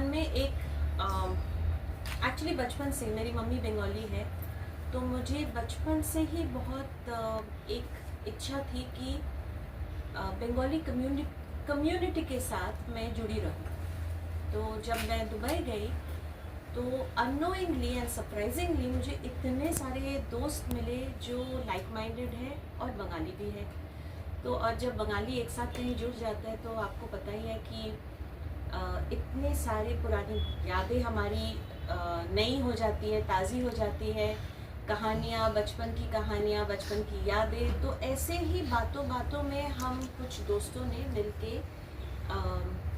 में एक एक्चुअली बचपन से मेरी मम्मी बंगाली है, तो मुझे बचपन से ही बहुत एक इच्छा थी कि बंगाली कम्युनिटी के साथ मैं जुड़ी रहूं। तो जब मैं दुबई गई तो अननोइंगली एंड सरप्राइजिंगली मुझे इतने सारे दोस्त मिले जो लाइक माइंडेड है और बंगाली भी है। तो और जब बंगाली एक साथ कहीं जुड़ जाता है तो आपको पता ही है कि इतने सारे पुरानी यादें हमारी नई हो जाती है, ताज़ी हो जाती है, कहानियाँ, बचपन की कहानियाँ, बचपन की यादें। तो ऐसे ही बातों बातों में हम कुछ दोस्तों ने मिलके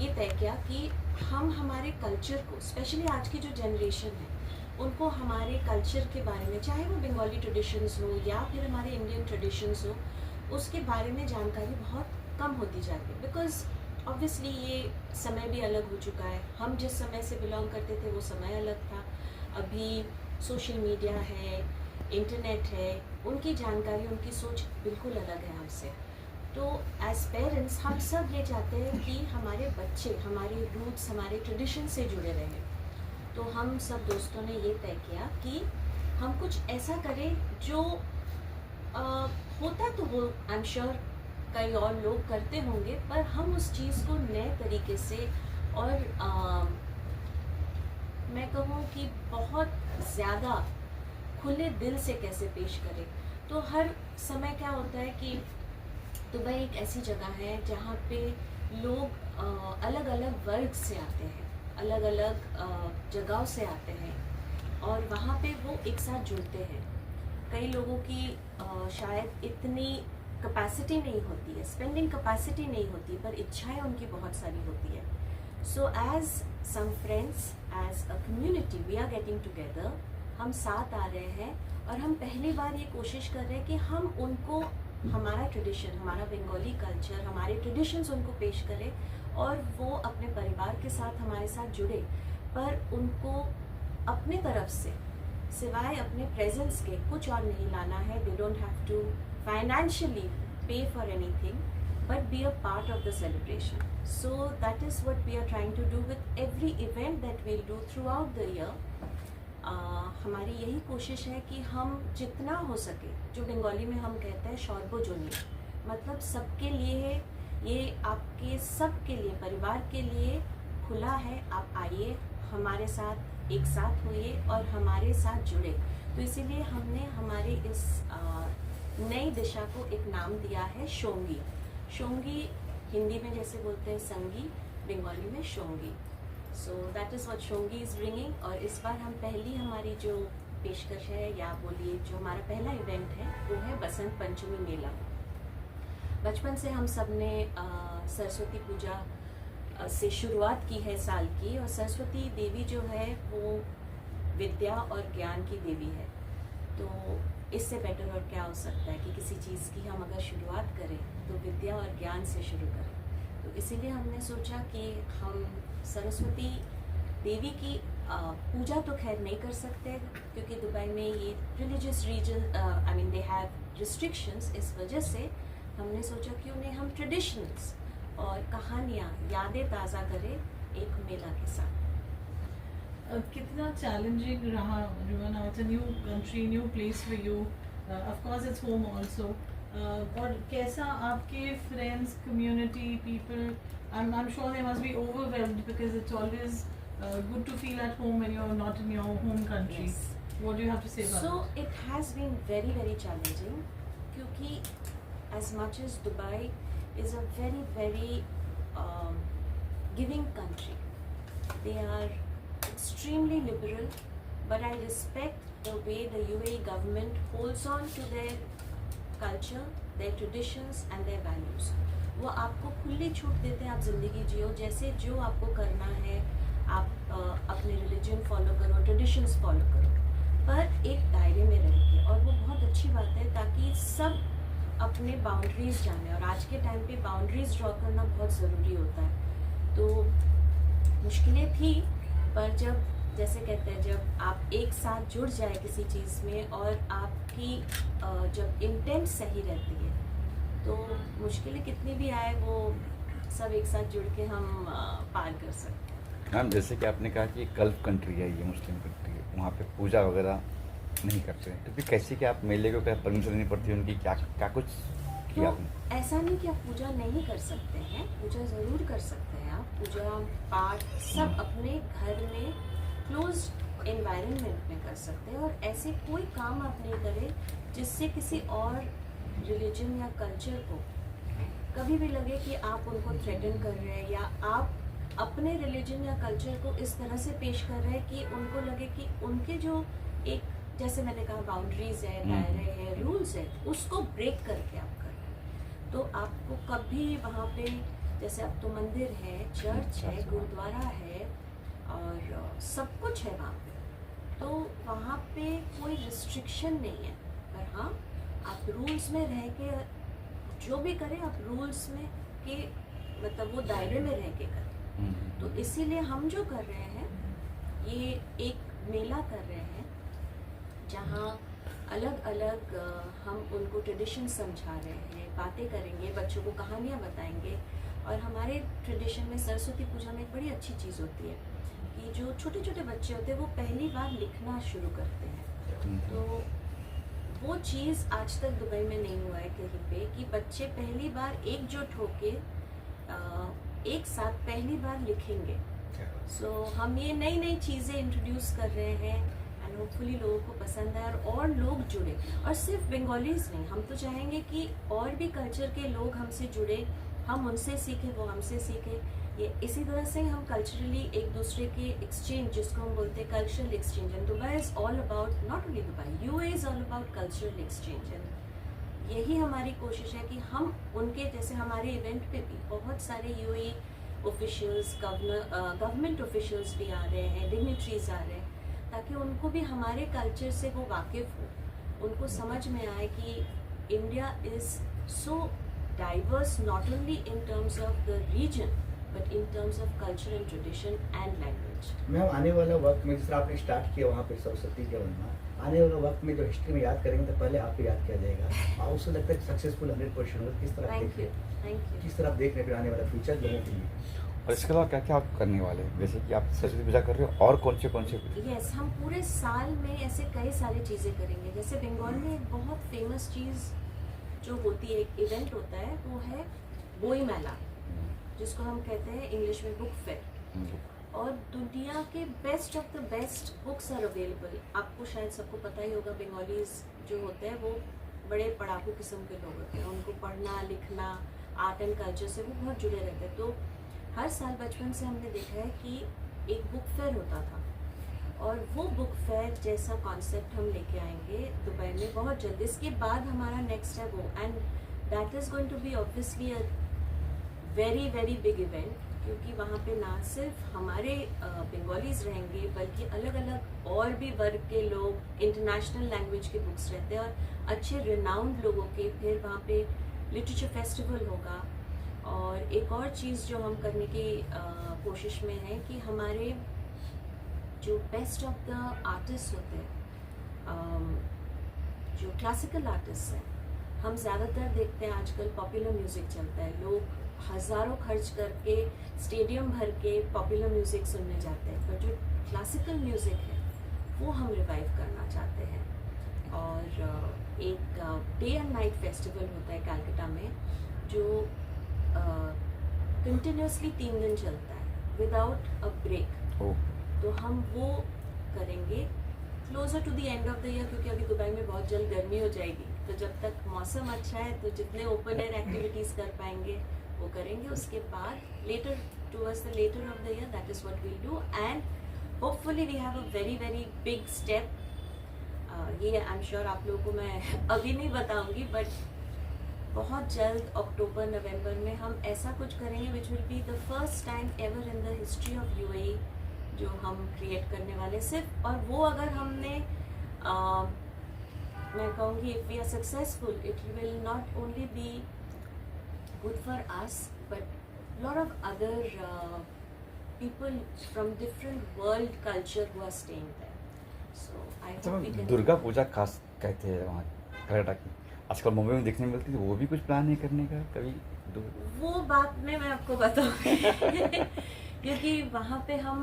ये तय किया कि हम हमारे कल्चर को, स्पेशली आज की जो जनरेशन है, उनको हमारे कल्चर के बारे में, चाहे वो बंगाली ट्रेडिशंस हो या फिर हमारे इंडियन ट्रेडिशंस हो, उसके बारे में जानकारी बहुत कम होती जाती है। बिकॉज ऑब्वियसली ये समय भी अलग हो चुका है। हम जिस समय से बिलोंग करते थे वो समय अलग था। अभी सोशल मीडिया है, इंटरनेट है, उनकी जानकारी, उनकी सोच बिल्कुल अलग है हमसे। तो एज पेरेंट्स हम सब ये चाहते हैं कि हमारे बच्चे हमारे रूट्स, हमारे ट्रेडिशन से जुड़े रहें। तो हम सब दोस्तों ने ये तय किया कि हम कुछ ऐसा करें जो होता तो वो आई एम श्योर कई और लोग करते होंगे, पर हम उस चीज़ को नए तरीके से और मैं कहूँ कि बहुत ज़्यादा खुले दिल से कैसे पेश करें। तो हर समय क्या होता है कि दुबई एक ऐसी जगह है जहाँ पे लोग अलग अलग वर्ग से आते हैं, अलग अलग जगहों से आते हैं और वहाँ पे वो एक साथ जुड़ते हैं। कई लोगों की शायद इतनी कैपेसिटी नहीं होती है, स्पेंडिंग कैपेसिटी नहीं होती, पर इच्छाएं उनकी बहुत सारी होती है। So as some friends, as a community, we are getting together. हम साथ आ रहे हैं और हम पहली बार ये कोशिश कर रहे हैं कि हम उनको हमारा ट्रेडिशन, हमारा बंगाली कल्चर, हमारे ट्रेडिशंस उनको पेश करें और वो अपने परिवार के साथ हमारे साथ जुड़े, पर उनको अपने तरफ से सिवाय अपने प्रेजेंस के कुछ और नहीं लाना है। They don't have to financially pay for anything but be a part of the celebration. So that is what we are trying to do with every event that we'll do throughout the year. हमारी यही कोशिश है कि हम जितना हो सके, जो बंगाली में हम कहते हैं शौरबोजोनी, मतलब सबके लिए है ये, आपके सबके लिए, परिवार के लिए खुला है। आप आइए, हमारे साथ एक साथ होइए और हमारे साथ जुड़े। तो इसीलिए हमने हमारे इस नई दिशा को एक नाम दिया है शोंगी। शोंगी हिंदी में जैसे बोलते हैं संगी, बंगाली में Shongi. So that is what Shongi is bringing. और इस बार हम पहली हमारी जो पेशकश है, या बोलिए जो हमारा पहला इवेंट है, वो है बसंत पंचमी मेला। बचपन से हम सब ने सरस्वती पूजा से शुरुआत की है साल की, और सरस्वती देवी जो है वो विद्या और ज्ञान की देवी है। तो इससे बेटर और क्या हो सकता है कि किसी चीज़ की हम अगर शुरुआत करें तो विद्या और ज्ञान से शुरू करें। तो इसीलिए हमने सोचा कि हम सरस्वती देवी की पूजा तो खैर नहीं कर सकते क्योंकि दुबई में ये religious reason, I mean they have restrictions. इस वजह से हमने सोचा कि उन्हें हम ट्रेडिशंस और कहानियाँ, यादें ताज़ा करें एक मेला के साथ। कितना चैलेंजिंग रहा रिवन? It's a new country, new place for you, of course it's home also. और कैसा आपके friends, community, people, I am sure they must be overwhelmed because it's always good to feel at home when you're not in your home country. Yes. What do you have to say about it? So it has been very very challenging क्योंकि as much as Dubai is a very very giving country, they are extremely liberal, but I respect the way the UAE government holds on to their culture, their traditions and their values. वो आपको खुली छूट देते हैं, आप ज़िंदगी जियो जैसे जो आपको करना है, आप अपने रिलीजन फॉलो करो, ट्रेडिशंस फॉलो करो, पर एक दायरे में रह के। और वो बहुत अच्छी बात है ताकि सब अपने बाउंड्रीज जाने, और आज के टाइम पे बाउंड्रीज ड्रॉ करना बहुत ज़रूरी होता है। तो मुश्किलें थी, पर जब, जैसे कहते हैं, जब आप एक साथ जुड़ जाए किसी चीज़ में और आपकी जब इंटेंट सही रहती है तो मुश्किलें कितनी भी आए वो सब एक साथ जुड़ के हम पार कर सकते हैं। मैम जैसे कि आपने कहा कि गल्फ कंट्री है, ये मुस्लिम कंट्री है, वहाँ पे पूजा वगैरह नहीं करते हैं, तो फिर कैसे कि आप मेले को क्या परमिशन लेनी पड़ती है उनकी, क्या क्या कुछ किया तो आपने? ऐसा नहीं कि आप पूजा नहीं कर सकते हैं, पूजा ज़रूर कर सकते हैं आप। पूजा पाठ सब अपने घर में क्लोज्ड एनवायरनमेंट में कर सकते हैं, और ऐसे कोई काम आप नहीं करें जिससे किसी और रिलीजन या कल्चर को कभी भी लगे कि आप उनको थ्रेटन कर रहे हैं, या आप अपने रिलीजन या कल्चर को इस तरह से पेश कर रहे हैं कि उनको लगे कि उनके जो एक, जैसे मैंने कहा, बाउंड्रीज है, दायरे हैं, रूल्स है, उसको ब्रेक करके आप कर रहे हैं। तो आपको कभी वहाँ पे, जैसे अब तो मंदिर है, चर्च है, गुरुद्वारा है, और सब कुछ है वहाँ पे, तो वहाँ पे कोई रिस्ट्रिक्शन नहीं है। पर हाँ, आप रूल्स में रह के जो भी करें, आप रूल्स में के मतलब वो दायरे में रह के करें। तो इसीलिए हम जो कर रहे हैं, ये एक मेला कर रहे हैं जहाँ अलग अलग हम उनको ट्रेडिशन समझा रहे हैं, बातें करेंगे, बच्चों को कहानियाँ बताएंगे। और हमारे ट्रेडिशन में सरस्वती पूजा में एक बड़ी अच्छी चीज़ होती है कि जो छोटे छोटे बच्चे होते हैं वो पहली बार लिखना शुरू करते हैं। तो वो चीज़ आज तक दुबई में नहीं हुआ है कहीं पे कि बच्चे पहली बार एकजुट होके एक साथ पहली बार लिखेंगे। सो हम ये नई नई चीज़ें इंट्रोड्यूस कर रहे हैं, एंड होपफुली लोगों को पसंद है और लोग जुड़े। और सिर्फ बंगालीज नहीं, हम तो चाहेंगे कि और भी कल्चर के लोग हमसे जुड़े, हम उनसे सीखें, वो हमसे सीखें। ये इसी तरह से हम कल्चरली एक दूसरे के एक्सचेंज, जिसको हम बोलते हैं cultural exchange, and Dubai is all about, not only Dubai, UAE is all about cultural exchange. And यही हमारी कोशिश है कि हम उनके, जैसे हमारे इवेंट पे भी बहुत सारे यूए ऑफिशियल्स, गवर्नमेंट ऑफिशियल्स भी आ रहे हैं, डिग्निटरीज आ रहे हैं, ताकि उनको भी हमारे कल्चर से वो वाकिफ़ हो, उनको समझ में आए कि India is so diverse, not only in terms of the region but in terms of culture and tradition and language. Ma'am आने वाला वक्त में जिस तरह आपने स्टार्ट किया वहाँ पे सरस्वती के बनना, आने वाला वक्त में जो हिस्ट्री में याद करेंगे तो पहले आपको याद किया जाएगा, और उससे लगता है सक्सेसफुल 100% होगा। किस तरह थैंक यू, थैंक यू। किस तरह आप देख रहे हैं आने वाला फ्यूचर लोगों के लिए? और इसके अलावा क्या क्या आप करने वाले हैं, जैसे कि आप सरस्वती पूजा कर रहे हो, और कौन से यस, हम पूरे साल में ऐसे कई सारी चीज़ें करेंगे। जैसे बंगाल में एक बहुत फेमस चीज़ जो होती है, एक इवेंट होता है, वो है बोई मेला, जिसको हम कहते हैं इंग्लिश में बुक फेयर। और दुनिया के best of the best books are available. आपको शायद सबको पता ही होगा, बंगालीज जो होते हैं वो बड़े पढ़ाकू किस्म के लोग होते हैं, उनको पढ़ना लिखना, आर्ट एंड कल्चर से वो बहुत जुड़े रहते हैं। तो हर साल बचपन से हमने देखा है कि एक बुक फेयर होता था, और वो बुक फेयर जैसा कॉन्सेप्ट हम लेके आएंगे दुबई में बहुत जल्दी। इसके बाद हमारा नेक्स्ट है वो, and that is going to be obviously a very very big event, क्योंकि वहाँ पे ना सिर्फ हमारे बंगालीज रहेंगे, बल्कि अलग अलग और भी वर्ग के लोग, इंटरनेशनल लैंग्वेज के बुक्स रहते हैं, और अच्छे रिनाउंड लोगों के। फिर वहाँ पे लिटरेचर फेस्टिवल होगा। और एक और चीज़ जो हम करने की कोशिश में है कि हमारे जो बेस्ट ऑफ द आर्टिस्ट होते हैं, जो क्लासिकल आर्टिस्ट हैं, हम ज़्यादातर देखते हैं आजकल पॉपुलर म्यूज़िक चलता है, लोग हज़ारों खर्च करके स्टेडियम भर के पॉपुलर म्यूज़िक सुनने जाते हैं, पर जो क्लासिकल म्यूज़िक है वो हम रिवाइव करना चाहते हैं। और एक डे एंड नाइट फेस्टिवल होता है कैलकाटा में, जो कंटिन्यूसली 3 दिन चलता है विदाउट अ ब्रेक। तो हम वो करेंगे closer to the end of the year, क्योंकि अभी दुबई में बहुत जल्द गर्मी हो जाएगी, तो जब तक मौसम अच्छा है तो जितने ओपन एयर एक्टिविटीज़ कर पाएंगे वो करेंगे। उसके बाद later, towards the latter of the year, that is what we'll do, and hopefully we have a very very big step. ये आई एम श्योर आप लोगों को मैं अभी नहीं बताऊंगी, बट बहुत जल्द अक्टूबर नवंबर में हम ऐसा कुछ करेंगे which will be the first time ever in the history of UAE जो हम क्रिएट करने वाले सिर्फ। और वो अगर हमने मैं कहूँगी if we are successful, it will not only be good for us, but lot of other people from different world culture who are staying there. So I अच्छा hope we ma'am, can. Durga Puja खास कहते हैं वहाँ Canada की, आजकल मुंबई में देखने मिलती है, वो भी कुछ प्लान है करने का कभी? वो बात में मैं आपको बताऊंगी क्योंकि वहाँ पे हम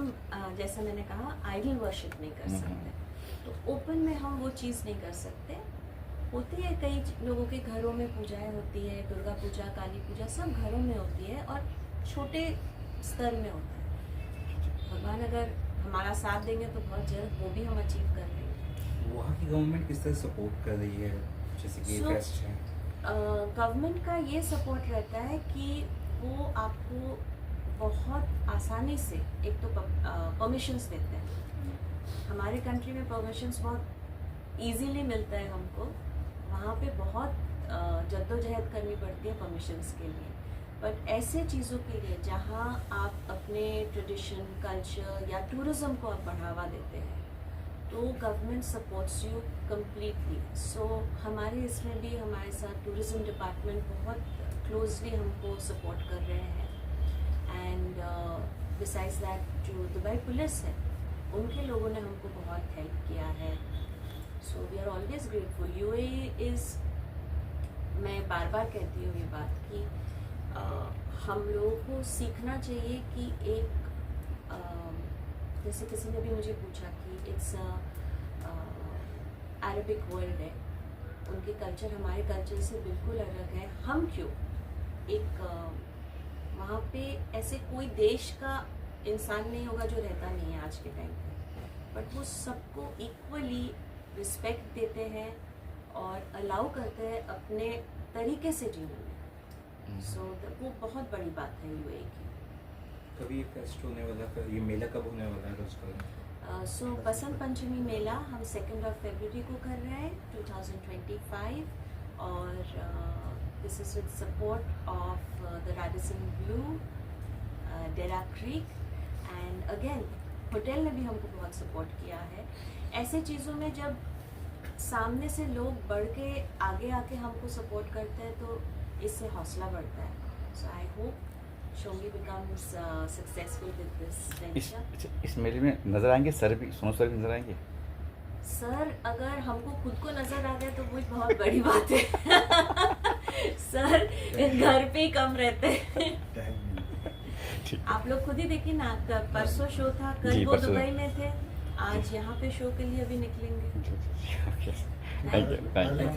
जैसा मैंने कहा आइडल वर्शिप नहीं कर सकते, तो ओपन में हम वो चीज़ नहीं कर सकते। होती है कई लोगों के घरों में पूजाएं होती है, दुर्गा पूजा, काली पूजा सब घरों में होती है और छोटे स्तर में होता है। भगवान अगर हमारा साथ देंगे तो बहुत जल्द वो भी हम अचीव कर लेंगे। वहाँ की गवर्नमेंट किस तरह सपोर्ट कर रही है, जैसे कि So, फेस्ट है? गवर्नमेंट का ये सपोर्ट रहता है कि वो आपको बहुत आसानी से एक तो परमिशंस देते हैं। हमारे कंट्री में परमिशंस बहुत इजीली मिलता है हमको, वहाँ पे बहुत जद्दोजहद करनी पड़ती है परमिशंस के लिए। बट ऐसे चीज़ों के लिए जहाँ आप अपने ट्रेडिशन, कल्चर या टूरिज़्म को आप बढ़ावा देते हैं तो government supports you completely. So हमारे इसमें भी हमारे साथ टूरिज़्म डिपार्टमेंट बहुत क्लोजली हमको सपोर्ट कर रहे हैं। एंड बिसाइड्स दैट जो दुबई पुलिस है उनके लोगों ने हमको बहुत हेल्प किया है। So we are always grateful. UAE is, मैं बार बार कहती हूँ ये बात कि हम लोगों को सीखना चाहिए कि एक जैसे किसी ने भी मुझे पूछा कि इट्स अरबिक वर्ल्ड है, उनके कल्चर हमारे कल्चर से बिल्कुल अलग है, हम क्यों एक वहाँ पे ऐसे कोई देश का इंसान नहीं होगा जो रहता नहीं है आज के टाइम पे, बट वो सबको इक्वली रिस्पेक्ट देते हैं और अलाउ करते हैं अपने तरीके से जीने में। सो वो बहुत बड़ी बात है यूएई की। कभी ये फेस्ट होने वाला है, ये मेला कब होने वाला है रोज़गार? सो बसंत पंचमी मेला हम 2 फरवरी को कर रहे हैं 2025 और this is with support of the Radisson Blu, Dera creek and again hotel ने भी हमको बहुत सपोर्ट किया है। ऐसे चीज़ों में जब सामने से लोग बढ़ के आगे आके हमको सपोर्ट करते हैं तो इससे हौसला बढ़ता है। So I hope Shongi becomes successful with this venture. इस मेले में नजर आएंगे सर भी, सोनू सर भी नजर आएंगे? सर अगर हमको खुद को नजर आ गया तो वो बहुत बड़ी बात है। सर घर पे ही कम रहते हैं। आप लोग खुद ही देखिए ना, परसों शो था, कल जी, वो परसों। दुबई में थे, आज यहाँ पे शो के लिए अभी निकलेंगे। Thank you, thank you.